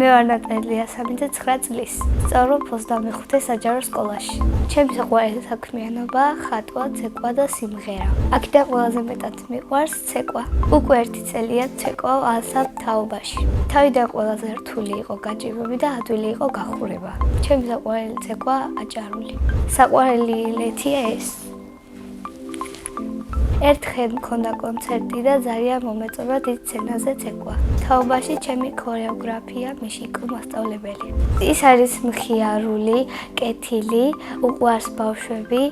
მე ვარ ნატალია 39 წლის. სწავლობ 25 საჯარო სკოლაში. ჩემი საყვარელი საქმიანობაა ხატვა, ცეკვა და სიმღერა. აქედან ყველაზე მეტად მიყვარს ცეკვა. უკვე 1 წელია ცეკვავ ასაბ თაობაში. თავიდან ყველაზე რთული იყო გაჭირვები და ადვილი იყო გახურება. ჩემი საყვარელი ცეკვა აჭარული. საყვარელი ლეთია ეს. ერთხელ მქონდა კონცერტი და ძალიან მომეწონა დიდ სცენაზე ცეკვა. თაობაში ჩემი ქორეოგრაფია მიშიკო მასწავლებელი. ის არის მხიარული, კეთილი, უყვარს ბავშვები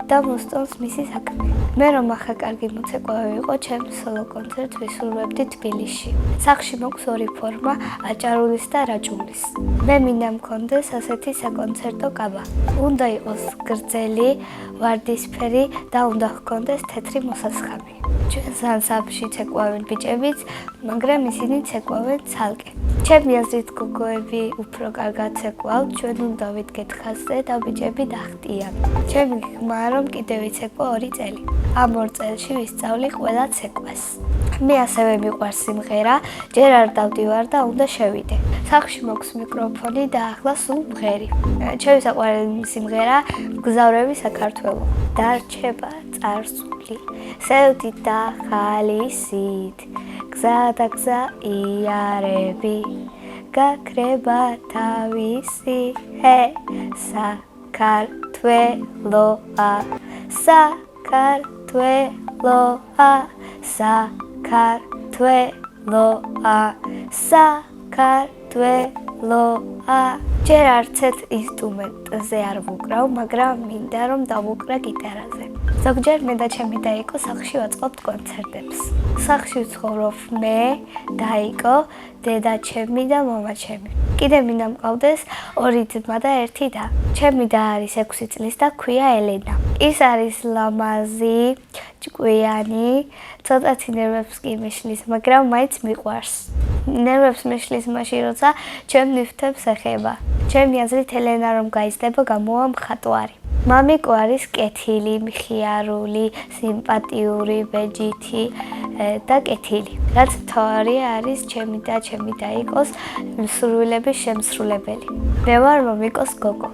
და მოსწონს მისი საქმე. მე რომ ახლა კარგი მოცეკვავი ვიყო, ჩემს სოლო კონცერტს ვისურვებდი თბილისში. სახლში მოქვს ორი ფორმა, აჭარულის და რაჭულის. მე მინდა მქონდეს ასეთი საკონცერტო კაბა. უნდა იყოს გრძელი, ვარდისფერი და უნდა ჰქონდეს თეთრი მოსასხამი. ჩვენს ანსამბლში ცეკვავენ ბიჭებიც, მაგრამ ისინი ცეკვავენ ცალკე. ჩემი აზრით გოგოები უფრო კარგად ცეკვავთ, ჩვენ უნდა ვიდგეთ ხაზზე და ბიჭები დახტიან. ჩემი გეგმაა რომ კიდევ ვიცეკვო 2 წელი. ამ 2 წელში ვისწავლი ყველა ცეკვას. მე ასევე მიყვარს სიმღერა, ჯერ არ დავდივარ და უნდა შევიდე. სახლში მოქვს მიკროფონი და ახლა სულ მღერი. ჩემი საყვარელი სიმღერა მგზავრები საქართველო. დარჩება წარსული, სევდით და ხალისით, გზა და გზა იარები, გაქრება თავისი საქართველოა, საქართველოა, საქართველოა, საქართველოა. ჯერ არცეთ ინსტრუმენტზე არ ვუკრავ, მაგრამ მინდა რომ დავუკრა გიტარაზე. ზოგჯერ მე და ჩემი დაიკო სახლში ვაწყობთ კონცერტებს. სახლში ვცხოვრობ მე, დაიკო, დედა ჩემი და მამა ჩემი. კიდე მინდა მყავდეს 2 ძმა და 1 და. ჩემი და არის 6 წლის და ქვია ელენა. ის არის ლამაზი, ჭკვიანი, ცოტათი ნერვებს კი მიშლის, მაგრამ მაინც მიყვარს. ნერვებს მიშლის მაშინ, როცა ჩემ ნიფთებს ეხება. ჩემი აზრით ელენა რომ გაიზრდება, გამოვა მხატვარი. მამიკო არის კეთილი, მხიარული, სიმპათიური, ბეჯითი და კეთილი. რაც მთავარი არის ჩემი და ჩემი დაიკოს სურვილების შემსრულებელი. მე ვარ მამიკოს გოგო.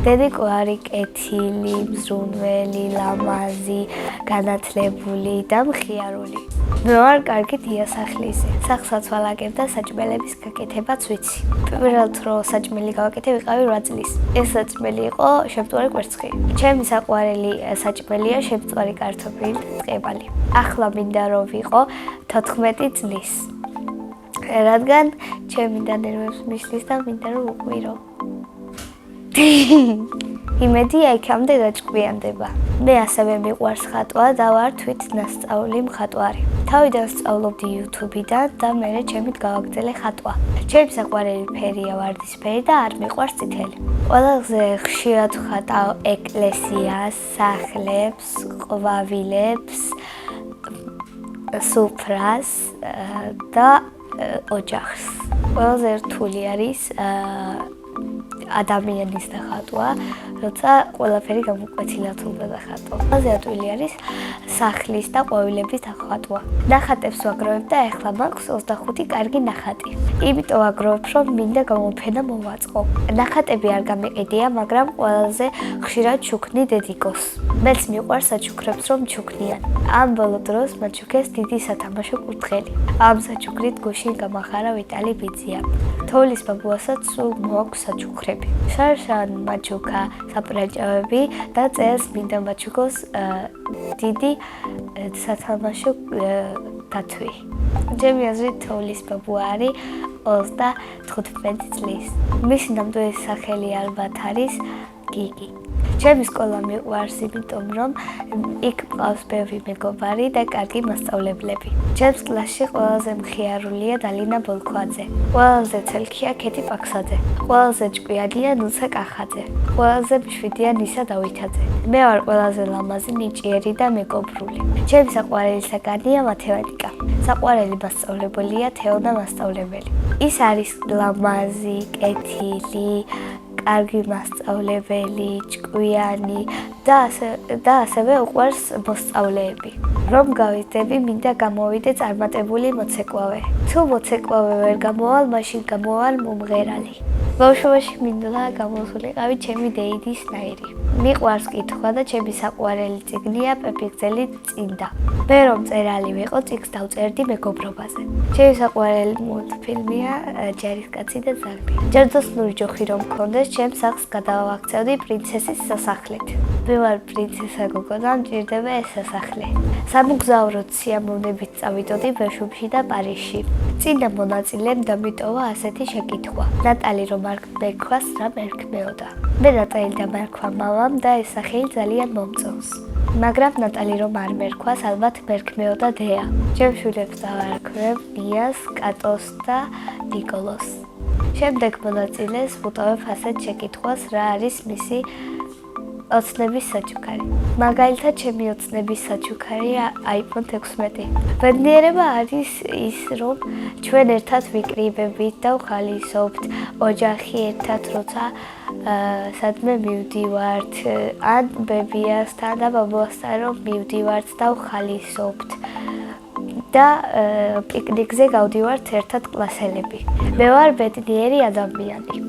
დედიკო არის კეთილი, მზრუნველი, ლამაზი, განათლებული და მხიარული. მე ვარ კარგი დიასახლისი. სახლსაც ვალაგებ და საჭმელების გაკეთებაც ვიცი. პირველად რო საჭმელი გავაკეთე, ვიყავი 8 წლის. ეს საჭმელი იყო შემწვარი კვერცხი. ჩემი საყვარელი საჭმელია შემწვარი კარტოფილი და წყებალი. ახლა მინდა რომ ვიყო 14 წლის. რადგან ჩემი და ნერვებს მიშლის და მინდა რომ უყვირო. იმედია იქამდე დაჭკვიანდება. მე ასევე მიყვარს ხატვა და ვარ თვითნასწავლი მხატვარი. თავიდან სწავლობდი YouTube-დან და მერე ჩემით გავაგრძელე ხატვა. ჩემი საყვარელი ფერია ვარდისფერი და არ მიყვარს წითელი. ყველაზე ხშირად ვხატავ ეკლესიას, სახლებს, ყვავილებს, სუფრას და ოჯახს. ყველაზე რთული არის ადამიანის დახატვა, როცა ყველაფერი გამოკვეთილად უნდა დახატო. ყველაზე ადვილი არის სახლის და ყვავილების დახატვა. ნახატებს ვაგროვებ და ახლა მაქვს 25 კარგი ნახატი. იმიტომ ვაგროვებ, რომ მინდა გამოფენა მოვაწყო. ნახატები არ გამიყიდია, მაგრამ ყველაზე ხშირად ჩუქნი დედიკოს. მეც მიყვარს საჩუქრებს რომ ჩუქნიან. ამ ბოლო დროს მაჩუქეს დიდი სათამაშო კურთხელი. ამ საჩუქრით გუშინ გამახარა ვიტალი ბიძია. თოვლის ბაბუასაც სულ მოაქვს საჩუქრები. შარშან მაჩუკა საპრაჭავები და წელს მინდა მაჩუკოს დიდი სათამაშო დათვი. ჩემი აზრით თოვლის ბაბუა არის 35 წლის. მისი ნამდვილი სახელი ალბათ არის გიგი. ჩემი სკოლა მიყვარს, იმიტომ რომ იქ მყავს ბევრი მეგობარი და კარგი მასწავლებლები. ჩემს კლასში ყველაზე მხიარულია დალინა ბოლქვაძე. ყველაზე ცელქია ქეთი პაქსაძე. ყველაზე ჭკვიანია ნუცა კახაძე. ყველაზე მშვიდია ნისა დავითაძე. მე ვარ ყველაზე ლამაზი, ნიჭიერი და მეგობრული. ჩემი საყვარელი საგანია მათემატიკა. საყვარელი მასწავლებელია თეონა მასწავლებელი. ის არის ლამაზი, კეთილი, კარგი მასწავლებელი, ჭკვიანი და ასევე უყვარს მოსწავლეები. რომ გავიზრდები, მინდა გამოვიდე წარმატებული მოცეკვავე. თუ მოცეკვავე ვერ გამოვალ, მაშინ გამოვალ მომღერალი. ბავშვობაში მინდოდა გამოსულიყავი ჩემი დეიდის ნაირი. მიყვარს კითხვა და ჩემი საყვარელი წიგნია პეპიგზელი წინდა. მე რომ წერალი ვიყო, წიგნს დავწერდი მეგობრობაზე. ჩემი საყვარელი მულტფილმია ჯარისკაცი და ზარბი. ჯერდოსნური ჯოხი რომ მქონდეს, ჩემს სახლს გადავაქცევდი პრინცესის სასახლით. მე ვარ პრინცესა გოგო და მჭირდება ეს სასახლე. სამოგზაუროდ სიამოვნებით წავიდოდი ბეშუბში და პარიზში. წინა მონაწილემ დამიტოვა ასეთი შეკითხვა. ნატალი რომ არ მერქვას, რა მერქმეოდა? მე ნატალი დამარქვა მამამ და ეს სახელი ძალიან მომწონს. მაგრამ ნატალი რომ არ მერქვას, ალბათ მერქმეოდა დეა. ჩემ შვილებს დავარქვევ ნიას, კატოს და ნიკოლოს. შემდეგ მონაწილეს ვუტოვებ ასეთ შეკითხვას, რა არის მისი ოცნების საჩუქარი. მაგალითად, ჩემი ოცნების საჩუქარია iPhone 16. ბედნიერება არის ის, რომ ჩვენ ერთად ვიკრიბებით და ვხალისობთ, ოჯახი ერთად როცა სადმე მივდივართ, ან ბებიასთან და ბაბუასთან რომ მივდივართ და ვხალისობთ. და პიკნიკზე გავდივართ ერთად კლასელები. მე ვარ ბედნიერი ადამიანი.